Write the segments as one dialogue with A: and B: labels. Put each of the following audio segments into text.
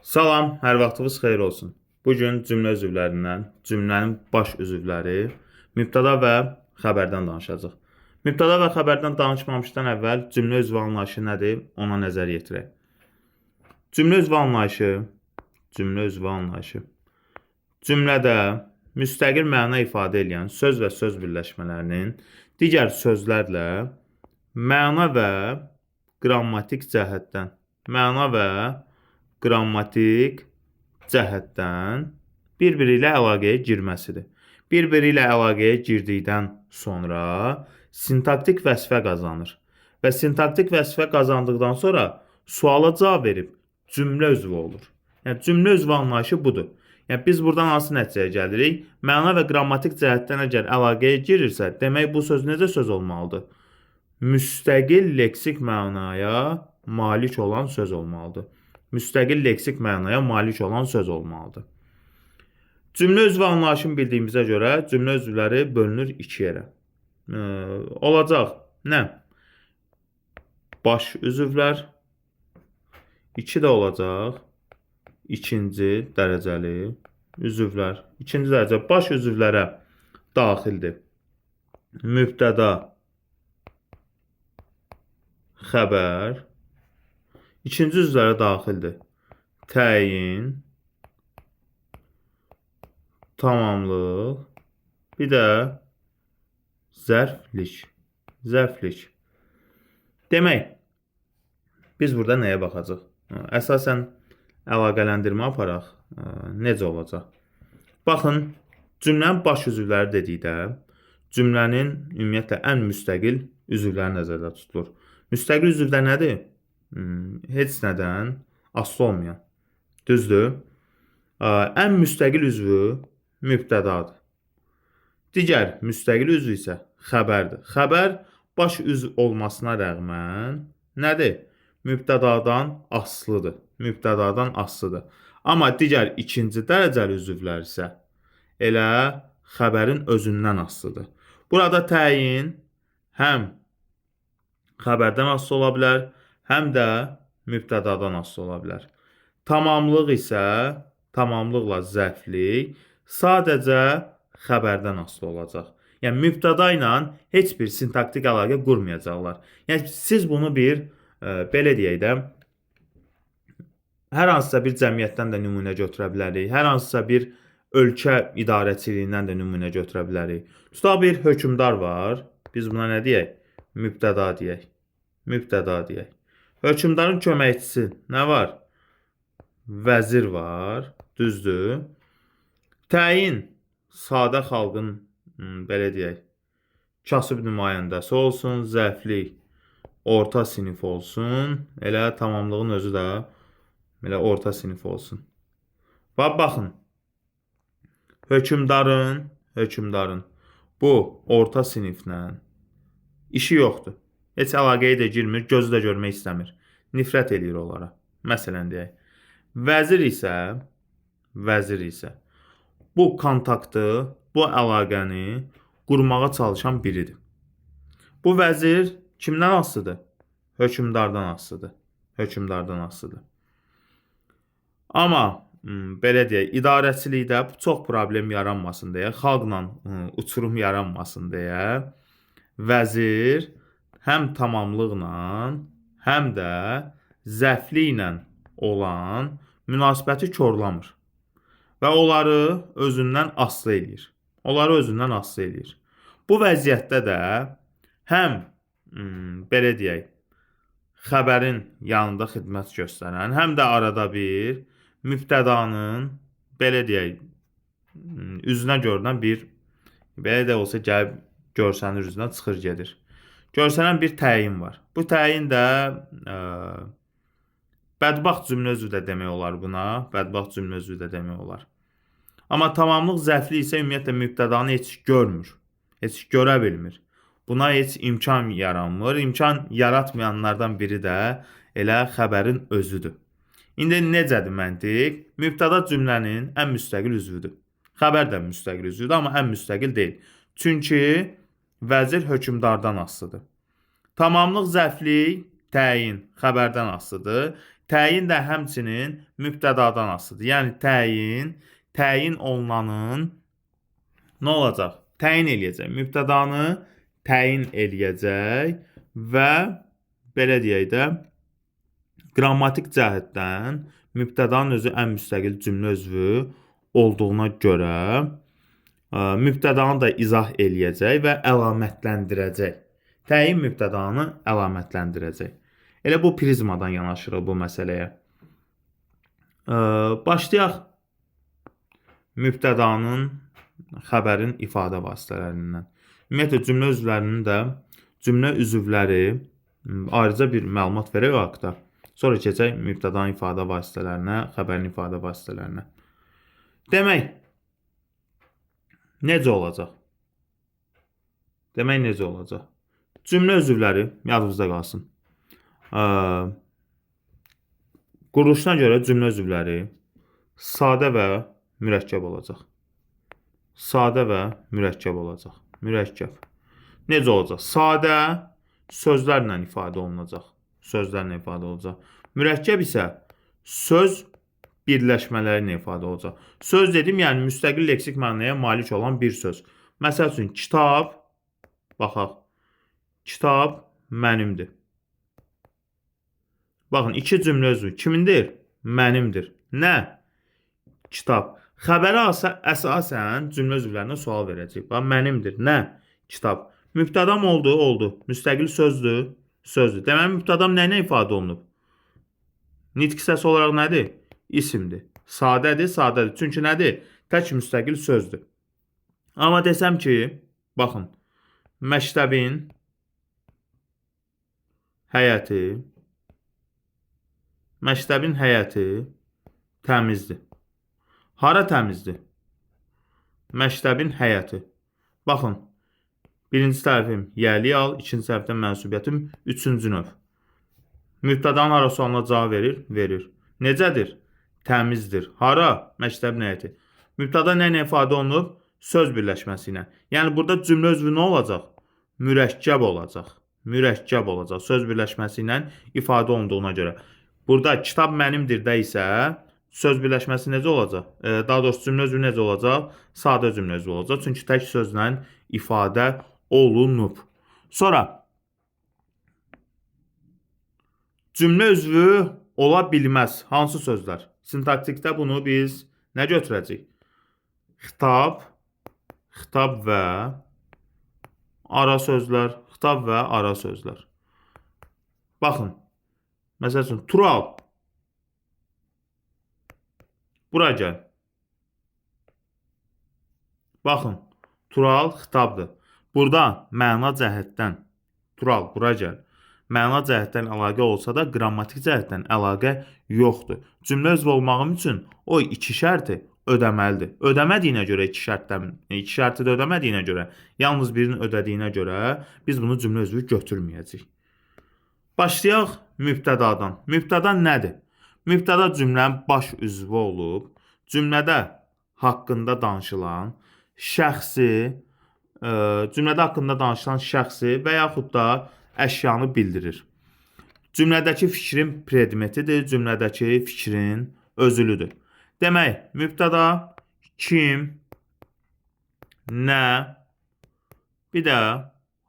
A: Salam, hər vaxtınız xeyir olsun. Bu gün cümlə üzvlərindən cümlənin baş üzvləri mübtəda və xəbərdən danışacağıq. Mübtəda və xəbərdən danışmamışdan əvvəl cümlə üzvü anlayışı nədir? Ona nəzər yetirək. Cümlə üzvü anlayışı, cümlədə müstəqil məna ifadə edən söz və söz birləşmələrinin digər sözlərlə məna və qrammatik cəhətdən bir-biri ilə əlaqəyə girməsidir. Bir-biri ilə əlaqəyə girdikdən sonra sintaktik vəzifə qazanır və sintaktik vəzifə qazandıqdan sonra suala cavab verib cümlə üzvü olur. Yəni cümlə üzvü anlayışı budur. Yəni biz buradan hansı nəticəyə gəlirik? Məna və qrammatik cəhətdən əgər əlaqəyə girirsə, demək bu söz necə söz olmalıdır? Müstəqil leksik mənaya malik olan söz olmalıdır. Müstəqil leksik mənaya malik olan söz olmalıdır. Cümlə üzvü anlayışını bildiyimizə görə cümlə üzvləri bölünür iki yerə. Olacaq nə? Baş üzvlər. İki də olacaq ikinci dərəcəli üzvlər. İkinci dərəcə baş üzvlərə daxildir. Mübtəda, xəbər. İkinci üzvlərə daxildir. Təyin, tamamlıq, bir də zərflik. Demək, biz burada nəyə baxacaq? Əsasən əlaqələndirmə aparaq. Necə olacaq? Baxın, cümlənin baş üzvləri dedikdə, cümlənin ümumiyyətlə ən müstəqil üzvləri nəzərdə tutulur. Müstəqil üzvlər nədir? Heç nədən asılı olmayan. Düzdür? Ən müstəqil üzvü mübtədadır. Digər müstəqil üzvü isə xəbərdir. Xəbər baş üzv olmasına rəğmən nədir? Mübtədadan asılıdır. Amma digər ikinci dərəcəli üzvlər isə elə xəbərin özündən asılıdır. Burada təyin həm xəbərdən asılı ola bilər, həm də mübtədadan asılı ola bilər. Tamamlıqla zərflik sadəcə xəbərdən asılı olacaq. Yəni mübtəda ilə heç bir sintaktik əlaqə qurmayacaqlar. Yəni siz bunu belə deyək də, hər hansısa bir cəmiyyətdən də nümunə götürə bilərik. Hər hansısa bir ölkə idarəçiliyindən də nümunə götürə bilərik. Tutaq bir hökmdar var. Biz buna nə deyək? Mübtəda deyək. Hökmdarın köməkçisi nə var? Vəzir var. Düzdür? Təyin sadə xalqın belə deyək, kasıb nümayəndəsi olsun, zərflik orta sinif olsun, elə tamamlığın özü də elə orta sinif olsun. Baxın, hökmdarın bu orta siniflə işi yoxdur. Heç əlaqəyə də girmir, gözü də görmək istəmir. Nifrət eləyir onlara. Məsələn deyək. Vəzir isə bu kontaktı, bu əlaqəni qurmağa çalışan biridir. Bu vəzir kimdən asılıdır? Hökmdardan asılıdır. Amma belə deyək, idarəçilikdə bu çox problem yaranmasın deyə, xalqla uçurum yaranmasın deyə vəzir həm tamamlıqla, həm də zərfliklə olan münasibəti korlamır və onları özündən asılı eləyir. Bu vəziyyətdə də həm belə deyək, xəbərin yanında xidmət göstərən, həm də arada bir mübtədanın belə deyək, üzünə görünən bir, belə də olsa gəlib görsənir üzünə çıxır gedir. Görsənən bir təyin var. Bu təyin də bədbaxt cümlə üzvü də demək olar buna. Amma tamamlıq zərfli isə ümumiyyətlə mübtədanı heç görmür, heç görə bilmir. Buna heç imkan yaranmır. İmkan yaratmayanlardan biri də elə xəbərin özüdür. İndi necədir məntiq? Mübtəda cümlənin ən müstəqil üzvüdür. Xəbər də müstəqil üzvüdür, amma ən müstəqil deyil. Çünki vəzir hökmdardan asılıdır. Tamamlıq zərflik təyin xəbərdən asılıdır. Təyin də həmçinin mübtədadan asılıdır. Yəni təyin olunanın nə olacaq? Təyin eləyəcək. Mübtədanı təyin eləyəcək və belə deyək də qrammatik cəhətdən mübtədanın özü ən müstəqil cümlə üzvü olduğuna görə mübtədanı da izah eləyəcək və əlamətləndirəcək. Təyin mübtədanı əlamətləndirəcək. Elə bu prizmadan yanaşırıq bu məsələyə. Başlayaq mübtədanın, xəbərin ifadə vasitələrindən. Ümumiyyətlə cümlə üzvlərinin də cümlə üzvləri ayrıca bir məlumat verək o haqda. Sonra keçək mübtədanın ifadə vasitələrinə, xəbərin ifadə vasitələrinə. Demək, necə olacaq? Cümlə üzvləri yadınızda qalsın. Quruluşuna görə cümlə üzvləri sadə və mürəkkəb olacaq. Mürəkkəb. Necə olacaq? Sadə sözlərlə ifadə olunacaq. Mürəkkəb isə söz birləşmələri ifadə olacaq. Söz dedim, yəni müstəqil leksik mənaya malik olan bir söz. Məsəl üçün, kitab, baxaq, kitab mənimdir. Baxın, iki cümlə üzvü kimindir? Mənimdir. Nə? Kitab. Xəbərə əsasən cümlə üzvlərinə sual verəcək. Bax, mənimdir. Nə? Kitab. Mübtədam oldu. Müstəqil sözdür. Deməli, mübtədam nə ifadə olunub? Nitq hissəsi olaraq nədir? İsimdir. Sadədir. Çünki nədir? Tək müstəqil sözdür. Amma desəm ki, baxın, məktəbin həyəti təmizdir. Hara təmizdir? Məktəbin həyəti. Baxın, birinci tərəfim yəli al, ikinci tərəfdən mənsubiyyətim, üçüncü növ. Mübtədanın hara sualına cavab verir. Necədir? Təmizdir. Hara? Məktəbin həyəti. Mübtəda nə ifadə olunub? Söz birləşməsi ilə. Yəni, burada cümlə üzvü nə olacaq? Mürəkkəb olacaq. Söz birləşməsi ilə ifadə olunduğuna görə. Burada kitab mənimdir də isə söz birləşməsi necə olacaq? Daha doğrusu cümlə üzvü necə olacaq? Sadə cümlə üzvü olacaq. Çünki tək sözlə ifadə olunub. Sonra cümlə üzvü ola bilməz. Hansı sözlər? Sintaktikdə bunu biz nə götürəcəyik? Xitab və ara sözlər. Baxın. Məsəl üçün, Tural, bura gəl. Baxın, Tural xitabdır. Burada məna cəhətdən, Tural, bura gəl. Məna cəhətdən əlaqə olsa da, qrammatik cəhətdən əlaqə yoxdur. Cümlə üzvü olmağım üçün o iki şərti ödəməlidir. Ödəmədiyinə görə, iki şərti də ödəmədiyinə görə, yalnız birini ödədiyinə görə biz bunu cümlə üzvü götürməyəcəyik. Başlayaq mübtədadan. Mübtəda nədir? Mübtəda cümlənin baş üzvü olub, cümlədə haqqında danışılan şəxsi və yaxud da əşyanı bildirir. Cümlədəki fikrin predmetidir, cümlədəki fikrin özülüdür. Demək, mübtəda kim, nə, bir də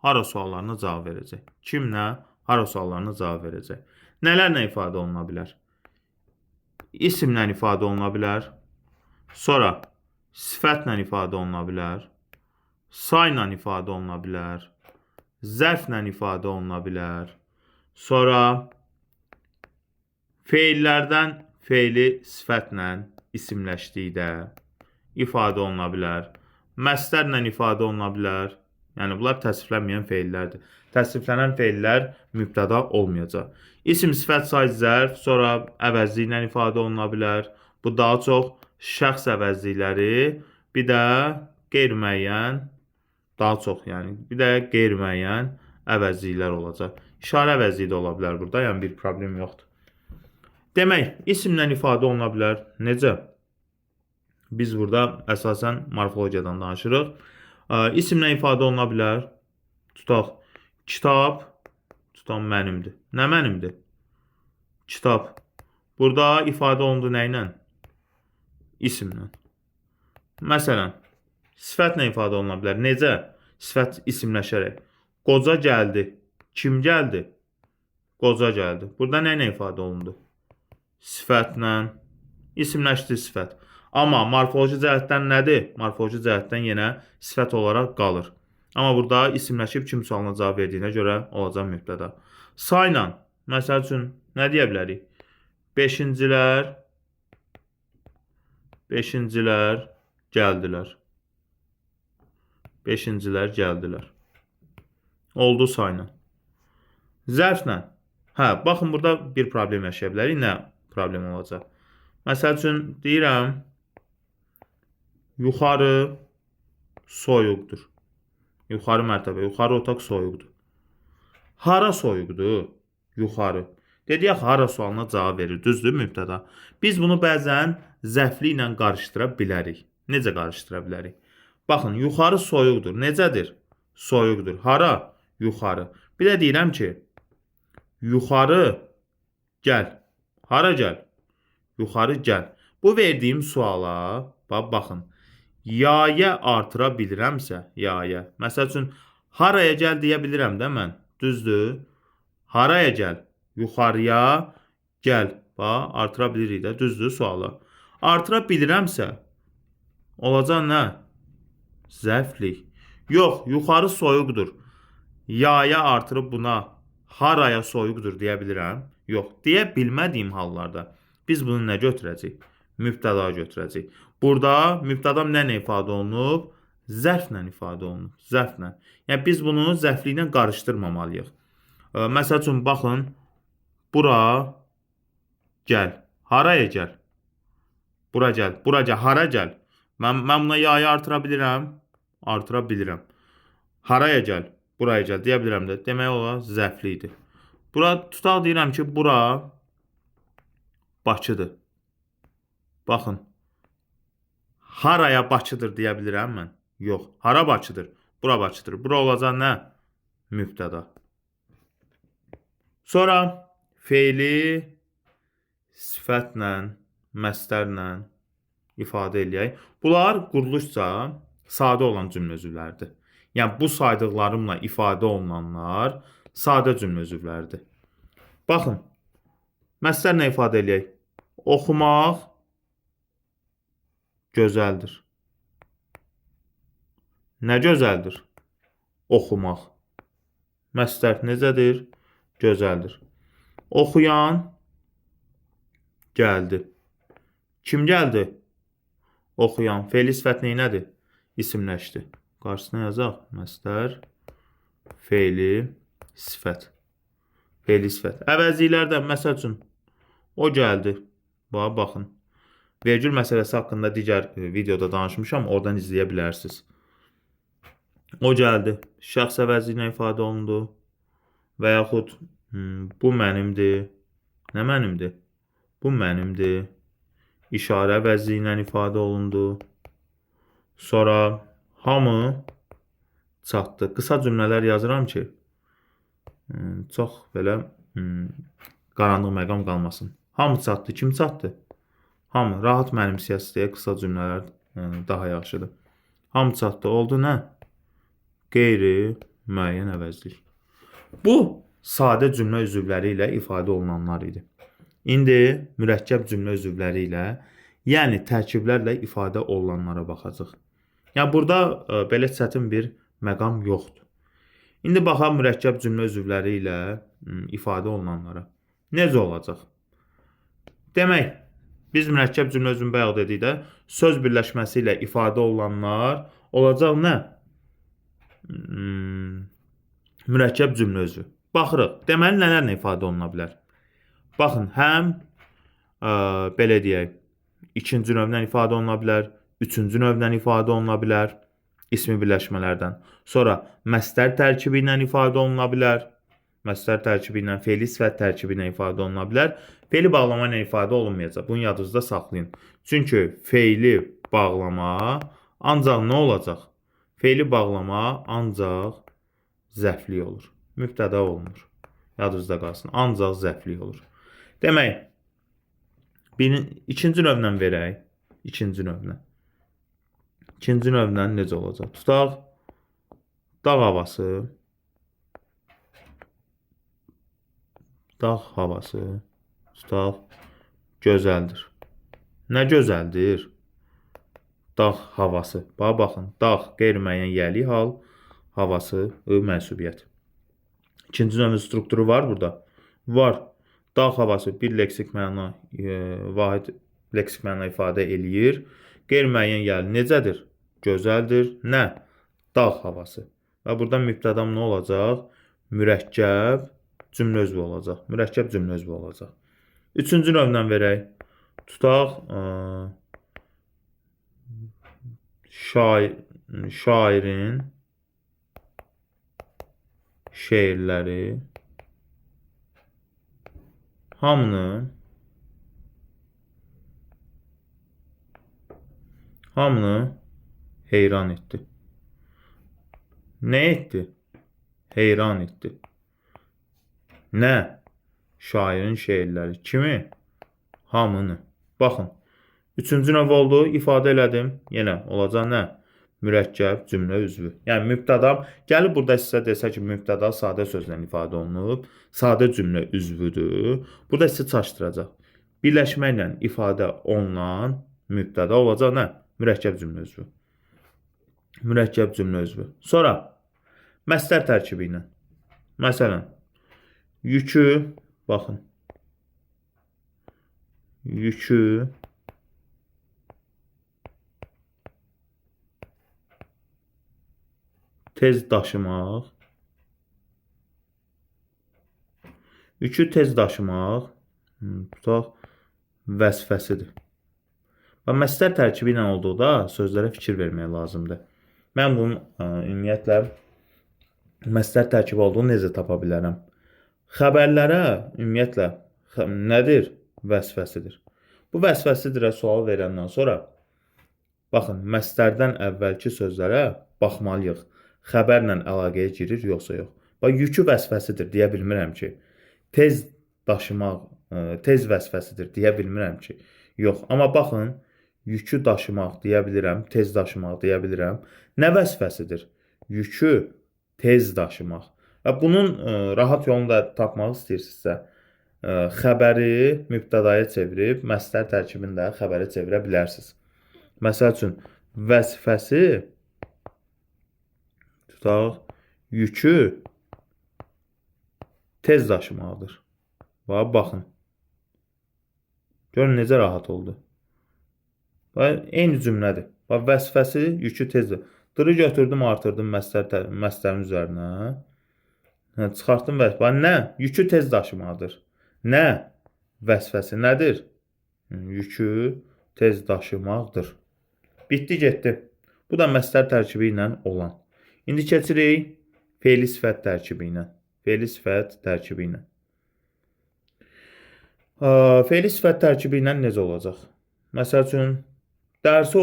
A: hara suallarına cavab verəcək. Kim, nə, hara suallarına cavab verəcək. Nələrlə ifadə oluna bilər? İsimlə ifadə oluna bilər. Sonra sifətlə ifadə oluna bilər. Sayla ifadə oluna bilər. Zərflə ifadə oluna bilər. Sonra feillərdən feili sifətlə isimləşdikdə ifadə oluna bilər. Məsdərlə ifadə oluna bilər. Yəni, bunlar təsriflənməyən feillərdir. Təsriflənən feillər mübtəda olmayacaq. İsim, sifət, say, zərf, sonra əvəzliklə ifadə oluna bilər. Bu daha çox şəxs əvəzlikləri, bir də qeyri-müəyyən, daha çox, yəni, bir də qeyri-müəyyən əvəzliklər olacaq. İşarə əvəzliyi də ola bilər burada, yəni bir problem yoxdur. Demək, isimlə ifadə oluna bilər. Necə? Biz burada əsasən morfologiyadan danışırıq. İsimlə ifadə oluna bilər. Tutaq, kitab, tutaq mənimdir. Nə mənimdir? Kitab. Burada ifadə olundu nə ilə? İsimlə. Məsələn, sifətlə ifadə oluna bilər. Necə? Sifət isimləşərək. Qoca gəldi. Kim gəldi? Qoca gəldi. Burada nə ilə ifadə olundu? Sifətlə. İsimləşdi sifət. Amma morfoloji cəhətdən nədir? Morfoloji cəhətdən yenə sifət olaraq qalır. Amma burada isimləşib kim sualına cavab verdiyinə görə olacaq mübtəda. Sayla, məsəl üçün, nə deyə bilərik? Beşincilər gəldilər. Beşincilər gəldilər. Oldu sayla. Zərflə. Baxın, burada bir problem yaşaya bilərik. Nə problem olacaq? Məsəl üçün, deyirəm, yuxarı soyuqdur. Yuxarı mərtəbə, yuxarı otaq soyuqdur. Hara soyuqdur? Yuxarı. Dedik, hara sualına cavab verir. Düzdür, mübtəda. Biz bunu bəzən zəfli ilə qarışdıra bilərik. Necə qarışdıra bilərik? Baxın, yuxarı soyuqdur. Necədir? Soyuqdur. Hara? Yuxarı. Bir də deyirəm ki, yuxarı gəl. Hara gəl? Yuxarı gəl. Bu verdiyim suala, baxın, yaya artıra bilirəmsə, yaya. Məsəl üçün, haraya gəl deyə bilirəm də mən. Düzdür? Haraya gəl? Yuxarıya gəl. Artıra bilirik də. Düzdür suala. Artıra bilirəmsə, olacaq nə? Zərflik. Yox, yuxarı soyuqdur. Yaya artırıb buna haraya soyuqdur deyə bilirəm. Yox, deyə bilmədiyim hallarda biz bunu nə götürəcəyik? Mübtəda götürəcəyik. Burada mübtədam nə ifadə olunub? Zərflə ifadə olunub. Zərflə. Yəni biz bunu zərfliklə qarışdırmamalıyıq. Məsəl üçün, baxın, bura gəl. Haraya gəl? Bura gəl. Bura gəl. Hara gəl? Mən buna yayı artıra bilirəm. Artıra bilirəm. Haraya gəl? Buraya gəl deyə bilirəm də. Demək olar zərflidir. Bura tutaq deyirəm ki, bura Bakıdır. Baxın. Haraya Bakıdır deyə bilirəm mən? Yox. Hara Bakıdır? Bura Bakıdır. Bura olacaq nə? Mübtəda. Sonra feili sifətlə, məstərlə ifadə eləyək. Bunlar quruluşca sadə olan cümlə üzvləridir. Yəni, bu saydıqlarımla ifadə olunanlar sadə cümlə üzvləridir. Baxın, məstər nə ifadə eləyək? Oxumaq gözəldir. Nə gözəldir? Oxumaq. Məstər necədir? Gözəldir. Oxuyan gəldi. Kim gəldi? Oxuyan. Feili sifət neynədir? İsimləşdi. Qarşısına yazaq. Məstər, feili sifət. Feili sifət. Əvəzliklərdən, məsəl üçün, o gəldi. Baxın. Vergül məsələsi haqqında digər videoda danışmışam. Oradan izləyə bilərsiniz. O gəldi. Şəxs əvəzliyinə ifadə olundu. Və yaxud bu mənimdir. Nə mənimdir? Bu mənimdir. İşarə əvəzliyinə ifadə olundu. Sonra hamı çatdı. Qısa cümlələr yazıram ki, çox belə qaranlıq məqam qalmasın. Hamı çatdı. Kim çatdı? Hamı. Rahat mənimsəyəsiz deyə qısa cümlələr daha yaxşıdır. Hamı çatdı. Oldu nə? Qeyri-müəyyən əvəzlik. Bu, sadə cümlə üzvləri ilə ifadə olunanlar idi. İndi mürəkkəb cümlə üzvləri ilə, yəni tərkiblərlə ifadə olunanlara baxacaq. Yəni, burada belə çətin bir məqam yoxdur. İndi baxaq mürəkkəb cümlə üzvləri ilə ifadə olunanlara. Necə olacaq? Demək, biz mürəkkəb cümlə üzvünü bayaq dedik də, söz birləşməsi ilə ifadə olunanlar olacaq nə? Mürəkkəb cümlə üzvü. Baxırıq. Deməli, nələrlə ifadə oluna bilər? Baxın, həm belə deyək, ikinci növlə ifadə oluna bilər, üçüncü növlə ifadə oluna bilər, ismi birləşmələrdən. Sonra məstər tərkibi ilə ifadə oluna bilər. Məstər tərkibi ilə, feili sifət tərkibi ilə ifadə oluna bilər. Feili bağlama ilə ifadə olunmayacaq. Bunu yadınızda saxlayın. Çünki feili bağlama ancaq nə olacaq? Feili bağlama ancaq zərflik olur. Mübtəda olunur. Yadınızda qalsın. Ancaq zərflik olur. Demək, İkinci növlə verək. İkinci növlə. İkinci növlə necə olacaq? Tutaq dağ havası. Dağ havası. Tutaq gözəldir. Nə gözəldir? Dağ havası. Baxın, dağ qeyri-müəyyən yəli hal, havası mənsubiyyət. İkinci növün strukturu var burada. Var. Dağ havası bir leksik məna, vahid leksik məna ifadə eləyir. Qeyri-müəyyən yəli necədir? Gözəldir. Nə? Dağ havası. Və burada mübtədam nə olacaq? Mürəkkəb cümlə üzvü olacaq. Mürəkkəb cümlə üzvü olacaq. Üçüncü növdən verək. Tutaq şairin şeirləri hamını heyran etdi. Nə etdi? Heyran etdi. Nə? Şairin şeirləri. Kimi? Hamını. Baxın. Üçüncü növ oldu. İfadə elədim. Yenə olacaq nə? Mürəkkəb cümlə üzvü. Yəni mübtədam gəlib burada sizə desə ki, mübtəda sadə sözlə ifadə olunub, sadə cümlə üzvüdür. Burada sizi çaşdıracaq. Birləşməklə ifadə olunan mübtəda olacaq nə? Mürəkkəb cümlə üzvü. Mürəkkəb cümlə üzvü. Sonra məsdər tərkibi ilə. Məsələn, yükü, baxın. Yükü tez daşımaq. Yükü tez daşımaq tutaq vəzifəsidir. Və məsdər tərkibi ilə olduqda sözlərə fikir vermək lazımdır. Mən bunun ümumiyyətlə məsdər tərkibi olduğunu necə tapa bilərəm? Xəbərlərə ümumiyyətlə nədir? Vəzifəsidir. Bu vəzifəsidirə sual verəndən sonra baxın, məsdərdən əvvəlki sözlərə baxmalıyıq. Xəbərlə əlaqəyə girir, yoxsa yox. Bax, yükü vəzifəsidir deyə bilmirəm ki. Tez daşımaq, tez vəzifəsidir deyə bilmirəm ki. Yox, amma baxın, yükü daşımaq deyə bilirəm, tez daşımaq deyə bilirəm. Nə vəzifəsidir? Yükü tez daşımaq. Və bunun rahat yolunu da tapmaq istəyirsinizsə, xəbəri mübtədaya çevirib, məsdər tərkibində xəbəri çevirə bilərsiniz. Məsəl üçün, vəzifəsi tutaq, yükü tez daşımaqdır. Baxın. Görün, necə rahat oldu. Eyni cümlədir. Vəzifəsi yükü tezdir. Dırı götürdüm, artırdım məsdərin üzərinə. Çıxartdım vəzifə. Nə? Yükü tez daşımaqdır. Nə? Vəzifəsi nədir? Yükü tez daşımaqdır. Bitdi, getdi. Bu da məsdər tərkibi ilə olan. İndi keçirik fe'li sifət tərkibi ilə. Fe'li sifət tərkibi ilə. Fe'li sifət tərkibi ilə necə olacaq? Məsəl üçün, dərsi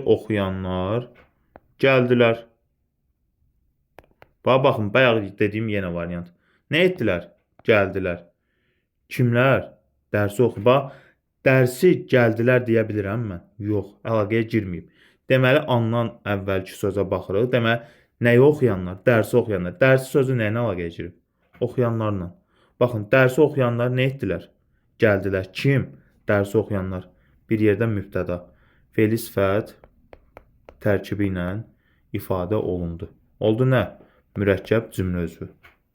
A: oxuyanlar gəldilər. Baxın, bayaq dediyim yenə variant. Nə etdilər? Gəldilər. Kimlər? Dərsi oxuyub. Dərsi gəldilər deyə bilirəm mən? Yox, əlaqəyə girməyib. Deməli, andan əvvəlki sözə baxırıq. Deməli, nəyi oxuyanlar? Dərsi oxuyanlar. Dərsi sözü nə ilə əlaqəyə girib? Oxuyanlarla. Baxın, dərsi oxuyanlar nə etdilər? Gəldilər. Kim? Dərsi oxuyanlar. Bir yerdə mübtəda. Fe'li sifət tərkibi ilə ifadə olundu. Oldu nə? Mürəkkəb cümlə üzvü.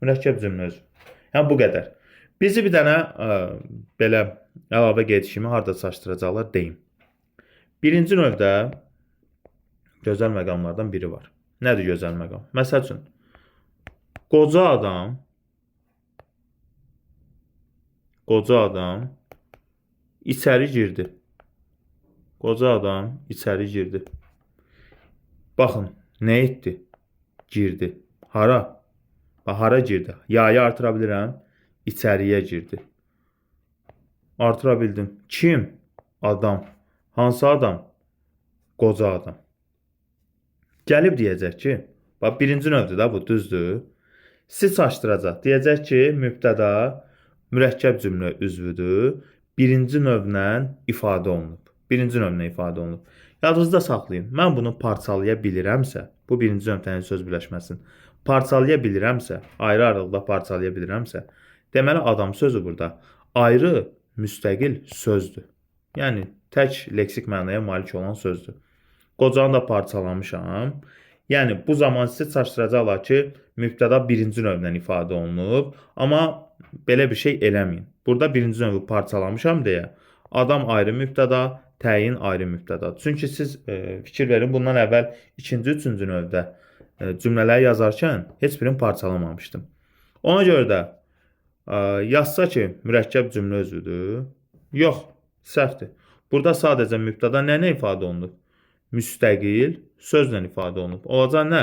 A: Mürəkkəb cümlə üzvü. Yəni, bu qədər. Bizi bir dənə belə əlavə gedişimi harada çaşdıracaqlar deyim. Birinci növdə gözəl məqamlardan biri var. Nədir gözəl məqam? Məsəl üçün, qoca adam içəri girdi. Qoca adam içəri girdi. Baxın, nə etdi? Girdi. Hara? Hara girdi? Yayı artıra bilirəm. İçəriyə girdi. Artıra bildim. Kim? Adam. Hansı adam? Qoca adam. Gəlib deyəcək ki, bax birinci növdür də bu, düzdür? Si çaşdıracaq. Deyəcək ki, mübtəda mürəkkəb cümlə üzvüdür. Birinci növlə ifadə olunub. Birinci növlə ifadə olunub. Yadınızda saxlayın. Mən bunu parçalaya bilirəmsə, bu birinci növlənin söz birləşməsini parçalaya bilirəmsə, ayrı-ayrılıqda parçalaya bilirəmsə, deməli adam sözü burada ayrı müstəqil sözdür. Yəni tək leksik mənaya malik olan sözdür. Qocanı da parçalamışam. Yəni bu zaman sizə çaşdıracaqlar ki, mübtəda birinci növlə ifadə olunub, amma belə bir şey eləməyin. Burada birinci növü parçalamışam deyə adam ayrı mübtəda, təyin ayrı mübtəda. Çünki siz fikir verin, bundan əvvəl ikinci, üçüncü növdə cümlələri yazarkən heç birini parçalamamışdım. Ona görə də yazsa ki, mürəkkəb cümlə özüdür. Yox, səhvdir. Burada sadəcə mübtəda nə ifadə olunub? Müstəqil sözlə ifadə olunub. Olacaq nə?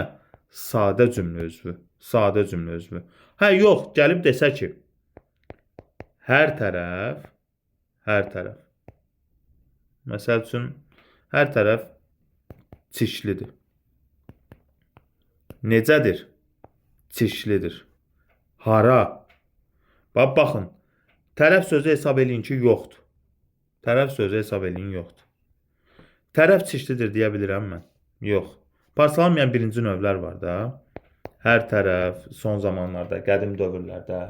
A: Sadə cümlə özvü. Sadə cümlə özvü. Hə, yox, gəlib desə ki, hər tərəf, məsəl üçün, hər tərəf çişlidir. Necədir? Çişlidir. Hara? Baxın, tərəf sözü hesab eləyin ki, yoxdur. Tərəf sözü hesab eləyin yoxdur. Tərəf çişlidir deyə bilirəm mən? Yox. Parçalanmayan birinci növlər var da. Hər tərəf, son zamanlarda, qədim dövrlərdə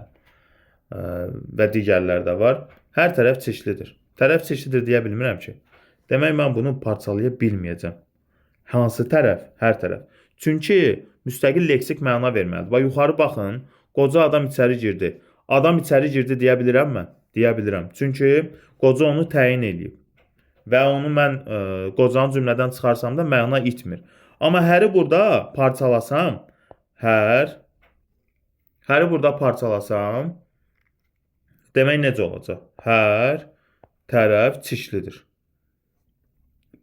A: və digərlərdə var. Hər tərəf çişlidir. Tərəf çişlidir deyə bilmirəm ki. Demək, mən bunu parçalaya bilməyəcəm. Hansı tərəf? Hər tərəf. Çünki müstəqil leksik məna verməlidir. Bax, yuxarı baxın, qoca adam içəri girdi. Adam içəri girdi deyə bilirəm mən? Deyə bilirəm. Çünki qoca onu təyin edib. Və onu mən qocanı cümlədən çıxarsam da məna itmir. Amma həri burada parçalasam, həri burada parçalasam, demək necə olacaq? Hər tərəf çişlidir.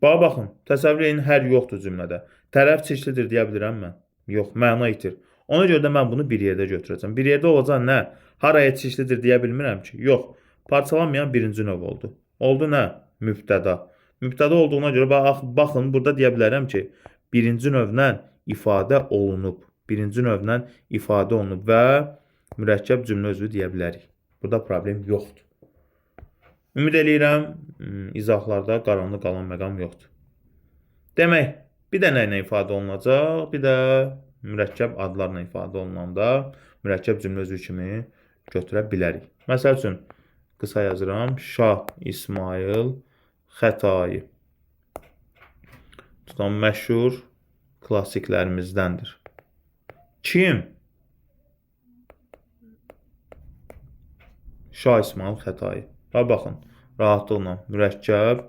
A: Baxın, təsəvvür edin, hər yoxdur cümlədə. Tərəf çişlidir deyə bilirəm mən? Yox, məna itir. Ona görə də mən bunu bir yerdə götürəcəm. Bir yerdə olacaq nə? Haraya çişlidir deyə bilmirəm ki? Yox, parçalanmayan birinci növ oldu. Oldu nə? Mübtəda. Mübtəda olduğuna görə baxın, burada deyə bilərəm ki, birinci növlə ifadə olunub. Birinci növlə ifadə olunub və mürəkkəb cümlə özü deyə bilərik. Burada problem yoxdur. Ümid eləyirəm, izahlarda qaranlıq qalan məqam yoxdur. Demək, bir də nə ilə ifadə olunacaq, bir də mürəkkəb adlarla ifadə olunanda mürəkkəb cümlə özü kimi götürə bilərik. Məsəl üçün, qısa yazıram, Şah İsmail Xətai. Tutan məşhur klassiklərimizdəndir. Kim? Şah İsmail Xətai. Baxın, rahatlıqla mürəkkəb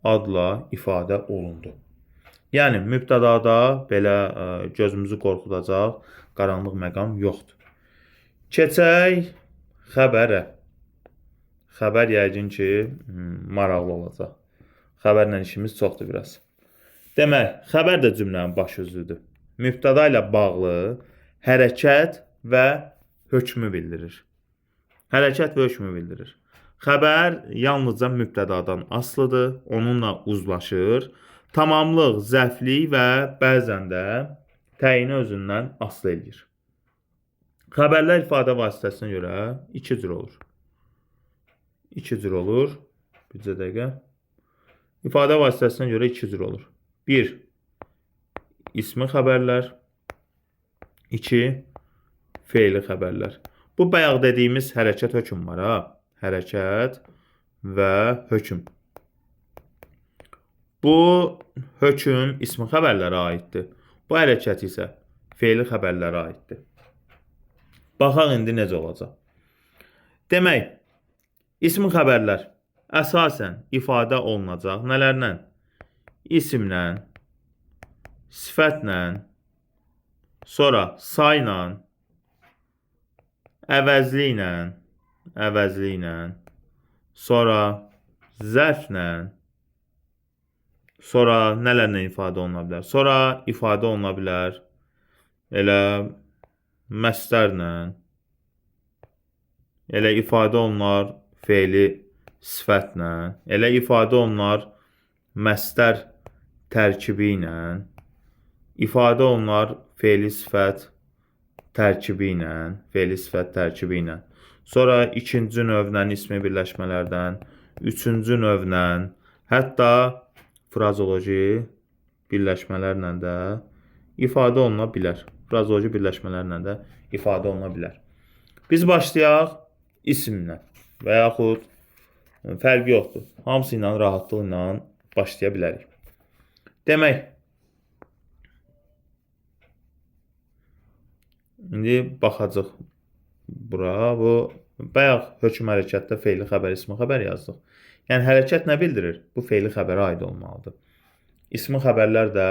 A: adla ifadə olundu. Yəni, mübtədada belə gözümüzü qorxudacaq qaranlıq məqam yoxdur. Keçək xəbərə. Xəbər yəqin ki, maraqlı olacaq. Xəbərlə işimiz çoxdur biraz. Demək, xəbər də cümlənin baş özüdür. Mübtəda ilə bağlı hərəkət və hökmü bildirir. Hərəkət və hökmü bildirir. Xəbər yalnızca mübtədadan asılıdır, onunla uzlaşır. Tamamlıq, zəflik və bəzən də təyini özündən asılı edir. Xəbərlər ifadə vasitəsinə görə iki cür olur. İki cür olur. Bircə dəqiqə. İfadə vasitəsinə görə iki cür olur. 1. İsmi xəbərlər. 2. Feili xəbərlər. Bu bayaq dediyimiz hərəkət hökm var ha. Hərəkət və hökm. Bu hökm ismi xəbərlərə aiddir. Bu hərəkət isə feili xəbərlərə aiddir. Baxaq indi necə olacaq. Demək, ismi xəbərlər əsasən ifadə olunacaq nələrlə? İsimlə, sifətlə, sonra sayla, əvəzliklə, sonra zərflə, sonra nələrlə ifadə oluna bilər? Sonra ifadə oluna bilər elə məstərlə, elə ifadə olunar feili sifətlə, elə ifadə olunar məstər tərkibi ilə, İfadə olunar fe'li sifət tərkibi ilə, fe'li sifət tərkibi ilə. Sonra ikinci növlə ismi birləşmələrdən, üçüncü növlə, hətta frazoloji birləşmələrlə də ifadə oluna bilər. Frazoloji birləşmələrlə də ifadə oluna bilər. Biz başlayaq isimlə və yaxud fərqi yoxdur. Hamısı ilə rahatlıqla başlaya bilərik. Demək, indi baxacaq bura. Bu bayaq hökm hərəkətdə fe'li xəbər, ismi xəbər yazdıq. Yəni hərəkət nə bildirir? Bu fe'li xəbərə aid olmalıdır. İsmi xəbərlər də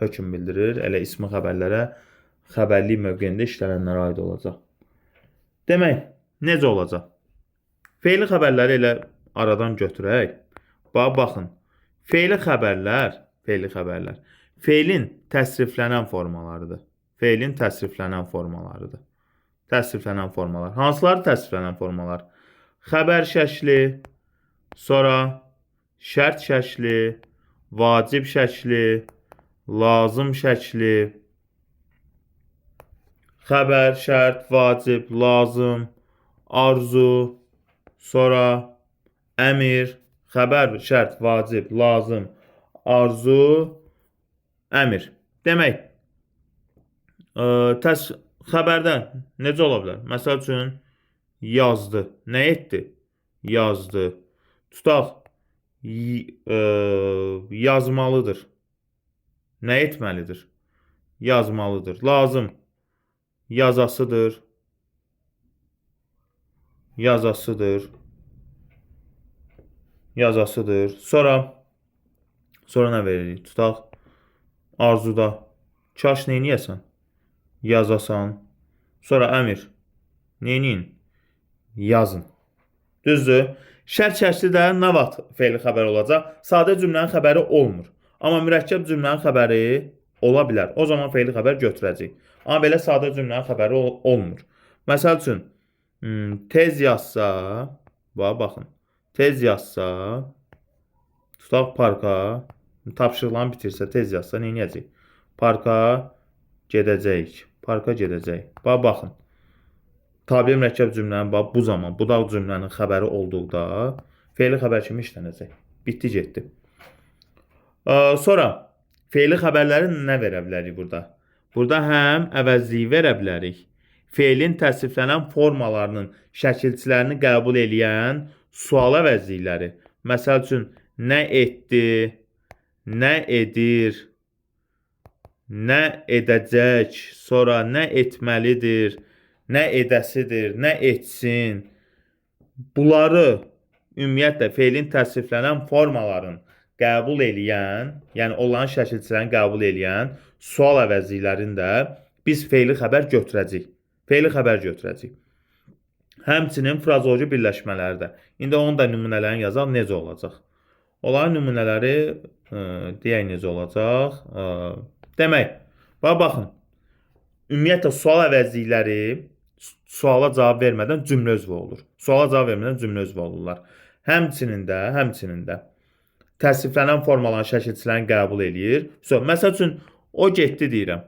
A: hökm bildirir. Elə ismi xəbərlərə xəbərlik mövqeyində işlənənlərə aid olacaq. Demək, necə olacaq? Fe'li xəbərləri elə aradan götürək. Baxın, fe'li xəbərlər fe'lin təsriflənən formalarıdır. Fe'lin təsriflənən formalarıdır. Təsriflənən formalar. Hansıları təsriflənən formalar? Xəbər şəkli, sonra şərt şəkli, vacib şəkli, lazım şəkli, xəbər, şərt, vacib, lazım, arzu, sonra əmr, xəbər, şərt, vacib, lazım, arzu, əmr. Demək, xəbərdən necə ola bilər? Məsəl üçün, yazdı. Nə etdi? Yazdı. Tutaq, yazmalıdır. Nə etməlidir? Yazmalıdır. Lazım. Yazasıdır. Yazasıdır. Yazasıdır. Sonra nə veririk? Tutaq, arzuda. Kaş neyniyəsən? Yazasan. Sonra əmr. Neynin? Yazın. Düzdür? Şərt şəkli də nə vaxt fe'li xəbər olacaq? Sadə cümlənin xəbəri olmur. Amma mürəkkəb cümlənin xəbəri ola bilər. O zaman fe'li xəbər götürəcək. Amma belə sadə cümlənin xəbəri olmur. Məsəl üçün, tez yazsa, baxın, tez yazsa, tutaq parka, tapşırıqlarını bitirsə, tez yazsa, neyniyəcək? Parka gedəcəyik. Parka gedəcəyik. Baxın. Tabi mürəkkəb cümlənin bu zaman, budaq cümlənin xəbəri olduqda fe'li xəbər kimi işlənəcək. Bitdi, getdi. Sonra fe'li xəbərləri nə verə bilərik burada? Burada həm əvəzliyi verə bilərik. Fe'lin təsriflənən formalarının şəkilçilərini qəbul edən sual əvəzlikləri. Məsəl üçün, nə etdi, nə edir, nə edəcək, sonra nə etməlidir, nə edəsidir, nə etsin. Bunları ümumiyyətlə fe'lin təsriflənən formaların qəbul edən, yəni onların şəkilçilərini qəbul edən sual əvəzliklərində biz fe'li xəbər götürəcəyik. Fe'li xəbər götürəcəyik. Həmçinin frazoloji birləşmələrdə. İndi onun da nümunələrini yazaq, necə olacaq? Onların nümunələri deyək necə olacaq? Demək, baxın, ümumiyyətlə sual əvəzlikləri suala cavab vermədən cümlə üzvü olur. Suala cavab vermədən cümlə üzvü olurlar. Həmçinin də təsriflənən formaların şəkilçilərini qəbul edir. Məsəl üçün, o getdi deyirəm.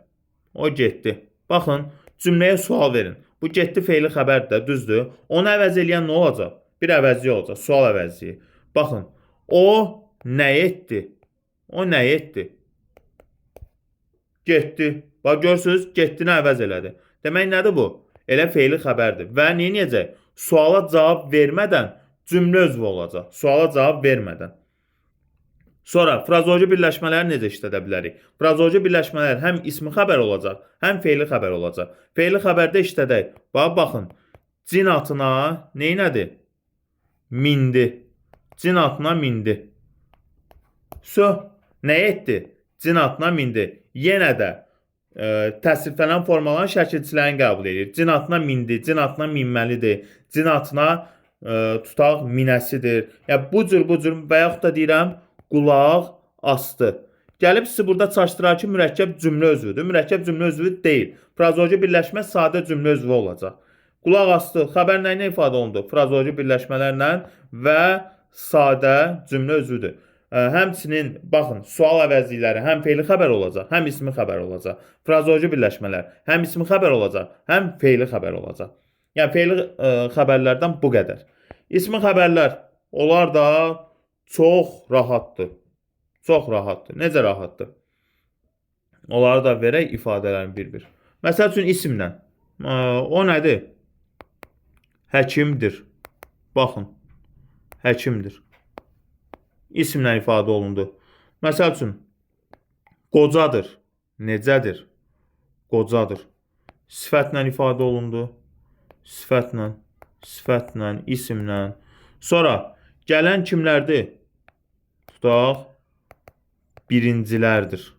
A: O getdi. Baxın, cümləyə sual verin. Bu getdi fe'li xəbərdir, düzdür. Onu əvəz eləyən nə olacaq? Bir əvəzlik olacaq, sual əvəzliyi. Baxın, o nə etdi? O nə etdi? Getdi. Bax, görürsünüz, getdini əvəz elədi. Demək, nədir bu? Elə fe'li xəbərdir. Və neyniyəcək? Suala cavab vermədən cümlə üzvü olacaq. Suala cavab vermədən. Sonra, frazoloji birləşmələri necə işlədə bilərik? Frazoloji birləşmələr həm ismi xəbər olacaq, həm fe'li xəbər olacaq. Fe'li xəbərdə işlədək. Baxın, cin atına neynədir? Mindi. Cin atına mindi. Nə etdi? Cin atına mindi. Yenə də təsriflənən formaların şəkilçilərini qəbul edir. Cin atına mindi, cin atına minməlidir, cin atına tutaq minəsidir. Yəni, bu cür və yaxud da deyirəm, qulaq astı. Gəlib sizi burada çaşdırar ki, mürəkkəb cümlə özvüdür. Mürəkkəb cümlə özvü deyil. Frazoloji birləşmə sadə cümlə özvü olacaq. Qulaq astı, xəbər nə ilə ifadə olundu? Frazoloji birləşmələrlə və sadə cümlə özvüdür. Həmçinin baxın, sual əvəzlikləri həm fe'li xəbər olacaq, həm ismi xəbər olacaq. Frazeoloji birləşmələr həm ismi xəbər olacaq, həm fe'li xəbər olacaq. Yəni fe'li xəbərlərdən bu qədər. İsmi xəbərlər onlar da çox rahatdır. Çox rahatdır. Necə rahatdır? Onları da verək ifadələrin bir-bir. Məsəl üçün isimlə. O nədir? Həkimdir. Baxın. Həkimdir. İsimlə ifadə olundu. Məsəl üçün, qocadır. Necədir? Qocadır. Sifətlə ifadə olundu. Sifətlə, sifətlə, isimlə. Sonra, gələn kimlərdir? Tutaq, birincilərdir.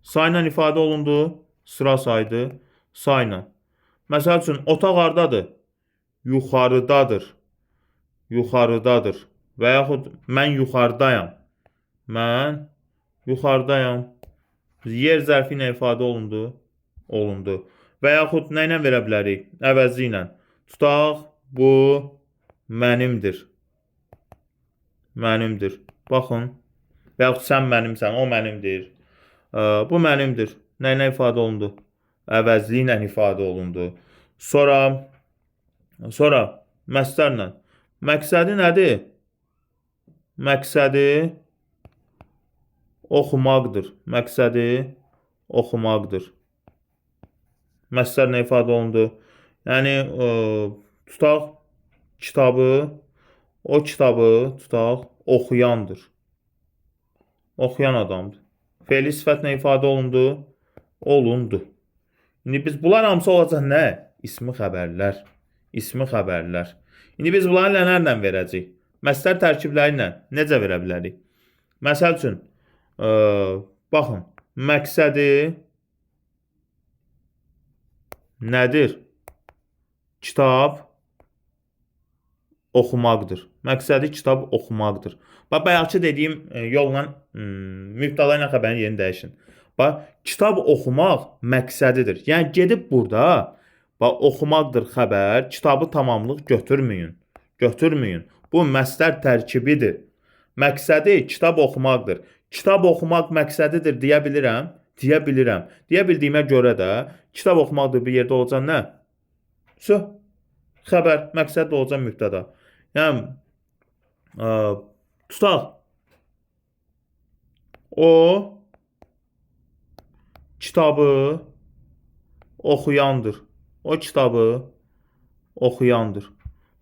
A: Sayla ifadə olundu. Sıra saydı. Sayla. Məsəl üçün, otaq hardadır? Yuxarıdadır. Yuxarıdadır. Və yaxud mən yuxarıdayam. Mən yuxarıdayam. Yer zərfi ilə ifadə olundu. Olundu. Və yaxud nə ilə verə bilərik? Əvəzi ilə. Tutaq, bu mənimdir. Mənimdir. Baxın. Və yaxud sən mənimsən, o mənimdir. Bu mənimdir. Nə ilə ifadə olundu? Əvəzli ilə ifadə olundu. Sonra məsdərlə. Məqsədi nədir? Məqsədi oxumaqdır. Məqsədi oxumaqdır. Məsdərlə ifadə olundu. Yəni, tutaq kitabı, o kitabı tutaq oxuyandır. Oxuyan adamdır. Fe'li sifətlə ifadə olundu. Olundu. İndi biz bunlar hamısı olacaq nə? İsmi xəbərlər. İsmi xəbərlər. İndi biz bunları nələrlə verəcəyik? Məsdər tərkibləri ilə necə verə bilərik? Məsəl üçün, baxın, məqsədi nədir? Kitab oxumaqdır. Məqsədi kitab oxumaqdır. Bax, bayaqçı dediyim yolla mübtəda ilə xəbərin yerini dəyişin. Bax, kitab oxumaq məqsədidir. Yəni, gedib burada, bax, oxumaqdır xəbər, kitabı tamamlıq götürməyin. Götürməyin. Bu məsdər tərkibidir. Məqsədi kitab oxumaqdır. Kitab oxumaq məqsədidir deyə bilirəm? Deyə bilirəm. Deyə bildiyimə görə də kitab oxumaqdır bir yerdə olacaq nə? Xəbər, məqsəd olacaq mübtəda. Yəni, tutaq. O kitabı oxuyandır. O kitabı oxuyandır.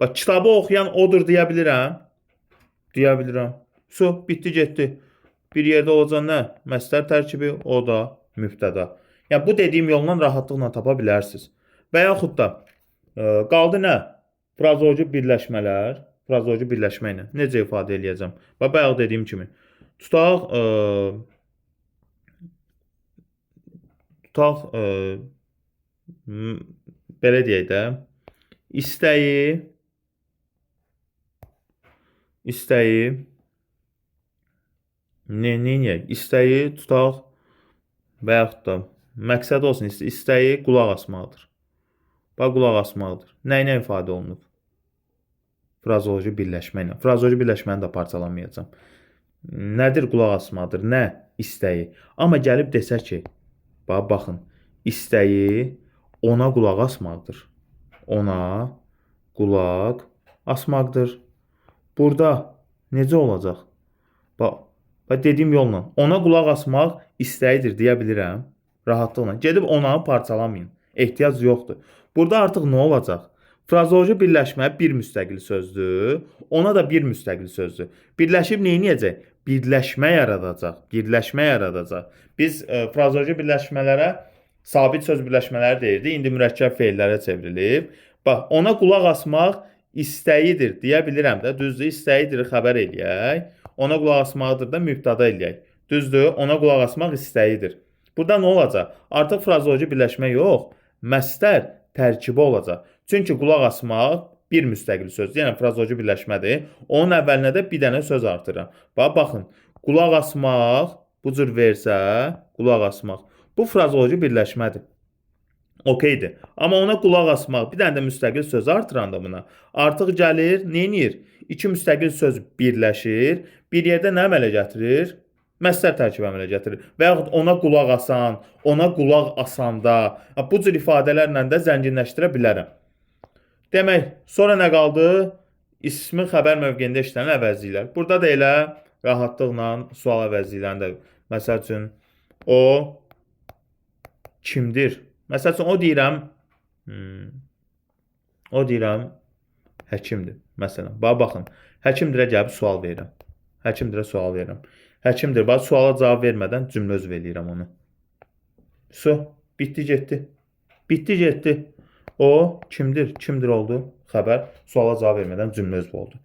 A: Bax, kitabı oxuyan odur deyə bilirəm. Deyə bilirəm. Bitdi, getdi. Bir yerdə olacaq nə? Məsdər tərkibi, o da mübtəda. Yəni, bu dediyim yolla rahatlıqla tapa bilərsiniz. Və yaxud da, qaldı nə? Frazeoloji birləşmələr. Frazeoloji birləşmə ilə. Necə ifadə eləyəcəm? Bax, bayaq dediyim kimi. Tutaq, belə deyək də, İstəyi tutaq və yaxud da məqsəd olsun, istəyi qulaq asmaqdır. Bax, qulaq asmaqdır. Nə ilə ifadə olunub? Frazeoloji birləşmə ilə. Frazeoloji birləşməni də parçalamayacam. Nədir qulaq asmaqdır? Nə? İstəyi. Amma gəlib desə ki, baxın, istəyi ona qulaq asmaqdır. Ona qulaq asmaqdır. Burada necə olacaq? Bax, dediyim yolla, ona qulaq asmaq istəyidir deyə bilirəm. Rahatlıqla. Gedib ona parçalamayın. Ehtiyac yoxdur. Burada artıq nə olacaq? Frazeoloji birləşmə bir müstəqil sözdür. Ona da bir müstəqil sözdür. Birləşib neyniyəcək? Birləşmə yaradacaq. Birləşmə yaradacaq. Biz frazeoloji birləşmələrə sabit söz birləşmələri deyirdik. İndi mürəkkəb feillərə çevrilib. Bax, ona qulaq asmaq istəyidir deyə bilirəm də. Düzdür, istəyidir xəbər eləyək. Ona qulaq asmaqdır da mübtəda eləyək. Düzdür, ona qulaq asmaq istəyidir. Burada nə olacaq? Artıq frazeoloji birləşmə yox, məsdər tərkibi olacaq. Çünki qulaq asmaq bir müstəqil sözdür. Yəni, frazeoloji birləşmədir. Onun əvvəlinə də bir dənə söz artırıram. Baxın, qulaq asmaq, bu cür versə, qulaq asmaq. Bu frazeoloji birləşmədir. okeydir. Amma ona qulaq asmaq, bir dənə də müstəqil söz artıranda buna artıq gəlir, neynir? İki müstəqil söz birləşir, bir yerdə nə əmələ gətirir? Məsdər tərkibi əmələ gətirir. Və yaxud ona qulaq asan, ona qulaq asanda bu cür ifadələrlə də zənginləşdirə bilərəm. Demək, sonra nə qaldı? İsmi xəbər mövqeyində işlənən əvəzliklər. Burada da elə rahatlıqla sual əvəzliklərində. Məsəl üçün, o kimdir? Məsəl üçün, o deyirəm, həkimdir. Məsələn, baxın, həkimdirə gəlib sual verirəm. Həkimdirə sual verirəm. Həkimdir, suala cavab vermədən cümlə özv eləyirəm onu. Bitdi, getdi. Bitdi, getdi. O kimdir? Kimdir oldu? Xəbər. Suala cavab vermədən cümlə özv oldu.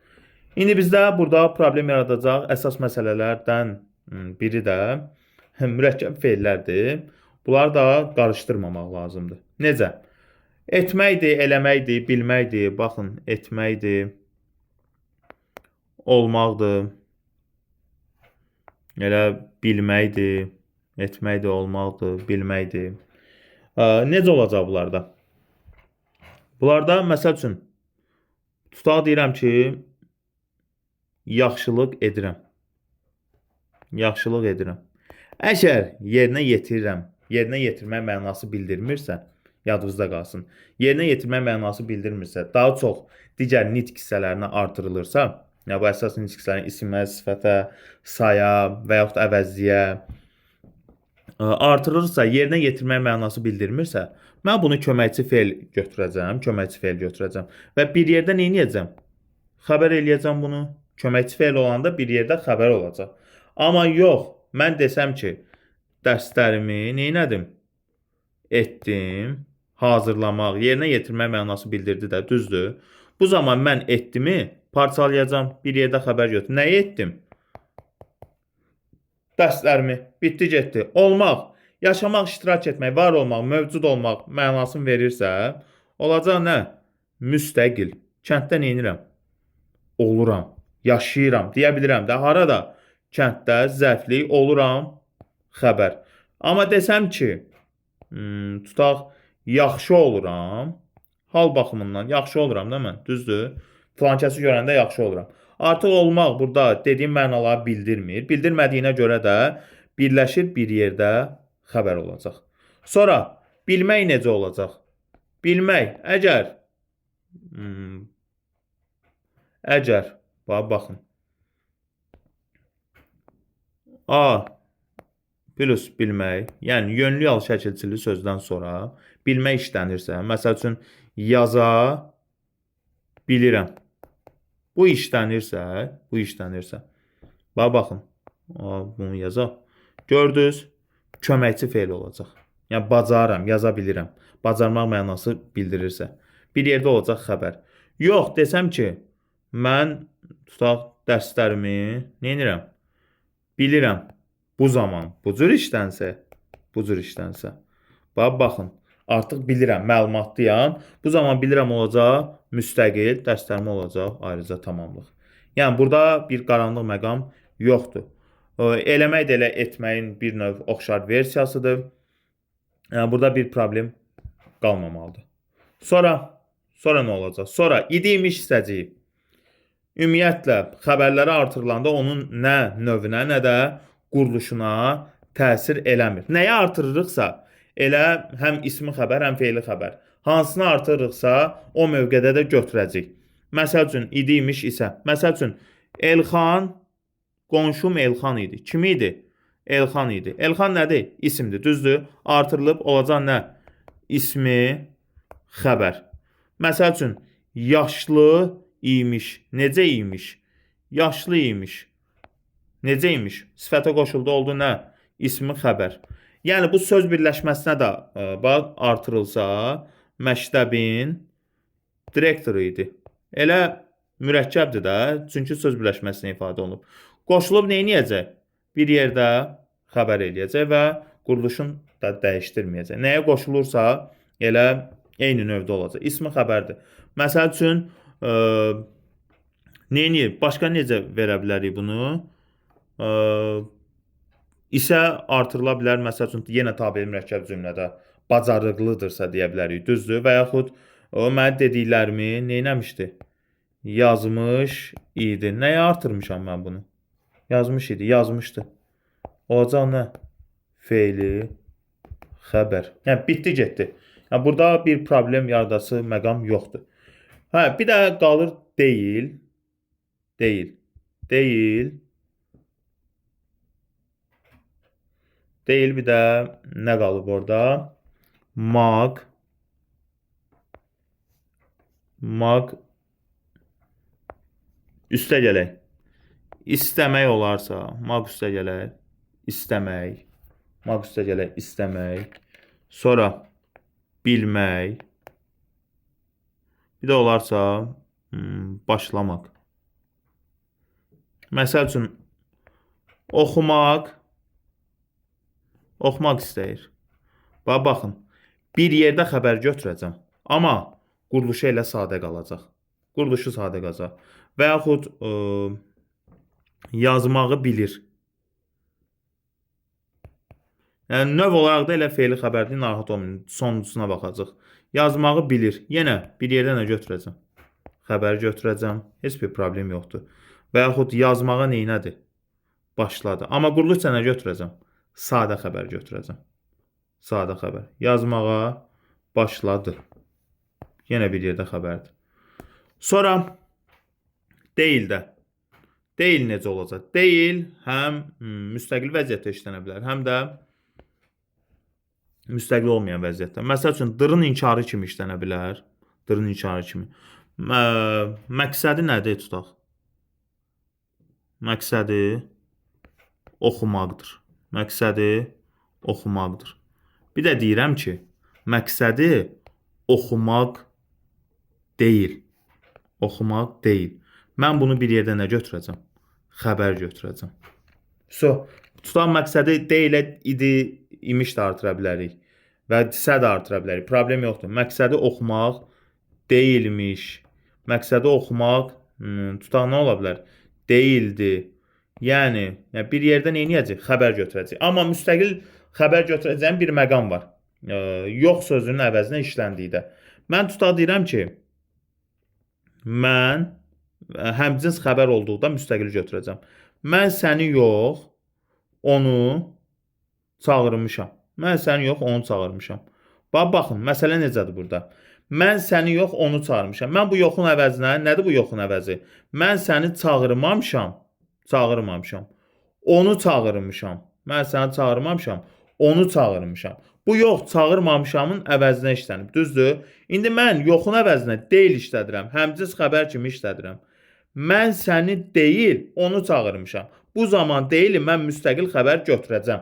A: İndi bizdə burada problem yaradacaq əsas məsələlərdən biri də mürəkkəb feillərdir. Bunları da qarışdırmamaq lazımdır. Necə? Etməkdir, eləməkdir, bilməkdir. Baxın, etməkdir, olmaqdır. Elə bilməkdir, etməkdir, olmaqdır, bilməkdir. Necə olacaq bunlarda? Bunlarda, məsəl üçün, tutaq deyirəm ki, yaxşılıq edirəm. Yaxşılıq edirəm. Əgər yerinə yetirirəm, yerinə yetirmək mənası bildirmirsə, yadınızda qalsın. Yerinə yetirmək mənası bildirmirsə, daha çox digər nitq hissələrinə artırılırsa, bu əsas nitq hissələrin isimə, sifətə, saya və yaxud əvəzliyə artırılırsa, yerinə yetirmək mənası bildirmirsə, mən bunu köməkçi feil götürəcəm. Və bir yerdə nə edəcəm? Xəbər eləyəcəm bunu. Köməkçi feil olanda bir yerdə xəbər olacaq. Amma yox, mən desəm ki, dərslərimi nə etdim, hazırlamaq, yerinə yetirmək mənası bildirdi də, düzdür. Bu zaman mən etdimi parçalayacam, bir yerdə xəbər götür. Nəyi etdim? Dərslərimi, bitdi, getdi. Olmaq, yaşamaq, iştirak etmək, var olmaq, mövcud olmaq mənasını verirsə, olacaq nə? Müstəqil. Kənddə neynirəm? Oluram, yaşayıram, deyə bilirəm də. Harada? Kənddə, zərflik, oluram, xəbər. Amma desəm ki, tutaq, yaxşı oluram, hal baxımından yaxşı oluram da mən, düzdür? Filankəsi görəndə yaxşı oluram. Artıq olmaq burada dediyim mənaları bildirmir. Bildirmədiyinə görə də birləşir bir yerdə xəbər olacaq. Sonra bilmək necə olacaq? Bilmək, əgər, baxın, A plus bilmək, yəni yönlü yal şəkilçili sözdən sonra bilmək işlənirsə, məsəl üçün, yaza bilirəm. Bu işlənirsə, baxın, bunu yazaq. Gördünüz, köməkçi feil olacaq. Yəni, bacarıram, yaza bilirəm. Bacarmaq mənası bildirirsə. Bir yerdə olacaq xəbər. Yox, desəm ki, mən tutaq dərslərimi neynirəm? Bilirəm. Bu zaman bu cür işlənsə, baxın, artıq bilirəm, məlumatlıyam. Bu zaman bilirəm olacaq müstəqil, dərslərimi olacaq ayrıca tamamlıq. Yəni, burada bir qaranlıq məqam yoxdur. Eləmək də elə etməyin bir növ oxşar versiyasıdır. Yəni, burada bir problem qalmamalıdır. Sonra nə olacaq? Sonra idimiş hissəciyi. Ümumiyyətlə, xəbərləri artırılanda onun nə növünə, nə də quruluşuna təsir eləmir. Nəyə artırırıqsa, elə həm ismi xəbər, həm feili xəbər. Hansını artırırıqsa, o mövqedə də götürəcək. Məsəl üçün, idimiş isə. Məsəl üçün, Elxan, qonşum Elxan idi. Kim idi? Elxan idi. Elxan nədir? İsimdir, düzdür. Artırılıb olacaq nə? İsmi, xəbər. Məsəl üçün, yaşlı imiş. Necə imiş? Yaşlı imiş. Necə imiş? Sifətə qoşuldu, oldu nə? İsmi, xəbər. Yəni, bu söz birləşməsinə də artırılsa, məktəbin direktoru idi. Elə mürəkkəbdir də, çünki söz birləşməsinə ifadə olunub. Qoşulub neyniyəcək? Bir yerdə xəbər eləyəcək və quruluşun da dəyişdirməyəcək. Nəyə qoşulursa, elə eyni növdə olacaq. İsmi xəbərdir. Məsəl üçün, başqa necə verə bilərik bunu? İsə artırıla bilər, məsəl üçün, yenə tabeli mürəkkəb cümlədə. bacarıqlıdırsa deyə bilərik, düzdür? Və yaxud o mənə dediklərimi neynəmişdi? Yazmış idi. Nəyə artırmışam mən bunu? Yazmış idi, yazmışdı. Olacaq nə? Feili xəbər. Yəni bitdi, getdi. Yəni burada bir problem yaradası məqam yoxdur. Hə, bir də qalır deyil. Deyil. Deyil. Deyil, bir də nə qalıb orada? Mag üstə gələk. İstəmək olarsa, mag üstə gələk. İstəmək. Mag üstə gələk, istəmək. Sonra bilmək. Bir də olarsa başlamaq. Məsəl üçün oxumaq istəyir. Baxın, bir yerdə xəbər götürəcəm. Amma quruluşu elə sadə qalacaq. Quruluşu sadə qalacaq. Və yaxud yazmağı bilir. Yəni, növ olaraq da elə feili xəbərdir, narahat olmayın. Sonuncusuna baxacaq. Yazmağı bilir. Yenə bir yerdə nə götürəcəm? Xəbəri götürəcəm. Heç bir problem yoxdur. Və yaxud yazmağa neynədir? Başladı. Amma quruluşca nə götürəcəm? Sadə xəbər götürəcəm. Sadə xəbər. Yazmağa başladı. Yenə bir yerdə xəbərdir. Sonra deyildə. Deyil necə olacaq? Deyil həm müstəqil vəziyyətdə işlənə bilər, həm də müstəqil olmayan vəziyyətdə. Məsəl üçün, dırın inkarı kimi işlənə bilər. Dırın inkarı kimi. Məqsədi nədir tutaq? Məqsədi oxumaqdır. Məqsədi oxumaqdır. Bir də deyirəm ki, məqsədi oxumaq deyil. Oxumaq deyil. Mən bunu bir yerdə nə götürəcəm? Xəbər götürəcəm. Tutaq məqsədi deyilə imiş də artıra bilərik. Və sə də artıra bilərik. Problem yoxdur. Məqsədi oxumaq deyilmiş. Məqsədi oxumaq tutaq nə ola bilər? Deyildi. Yəni bir yerdə neyniyəcək? Xəbər götürəcək. Amma müstəqil xəbər götürəcəyim bir məqam var. Yox sözünün əvəzinə işləndikdə. Mən tutaq deyirəm ki, mən həmcins xəbər olduqda müstəqil götürəcəm. Mən səni yox, onu çağırmışam. Mən səni yox, onu çağırmışam. Baxın, məsələ necədir burada? Mən səni yox, onu çağırmışam. Mən bu yoxun əvəzinə, nədir bu yoxun əvəzi? Mən səni çağırmamışam. Onu çağırmışam. Mən səni çağırmamışam. Onu çağırmışam. Bu yox, çağırmamışamın əvəzinə işlənib. Düzdür? İndi mən yoxun əvəzinə deyil işlədirəm. Həmcins xəbər kimi işlədirəm. Mən səni deyil, onu çağırmışam. Bu zaman deyili mən müstəqil xəbər götürəcəm.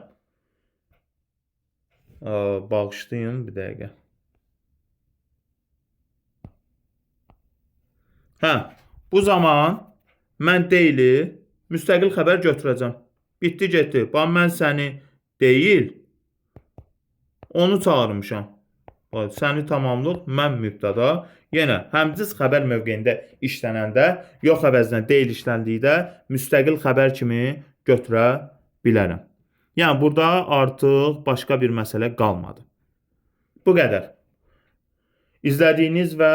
A: Bağışlayın bir dəqiqə. Bu zaman mən deyili müstəqil xəbər götürəcəm. Bitdi, getdi. Bax, mən səni deyil, onu çağırmışam. Səni tamamlıq, mən mübtəda. Yenə həmcins xəbər mövqeyində işlənəndə, yox əvəzinə deyil işləndikdə müstəqil xəbər kimi götürə bilərəm. Yəni burada artıq başqa bir məsələ qalmadı. Bu qədər. İzlədiyiniz və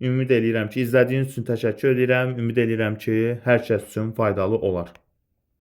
A: ümid edirəm ki, izlədiyiniz üçün təşəkkür edirəm. Ümid edirəm ki, hər kəs üçün faydalı olar.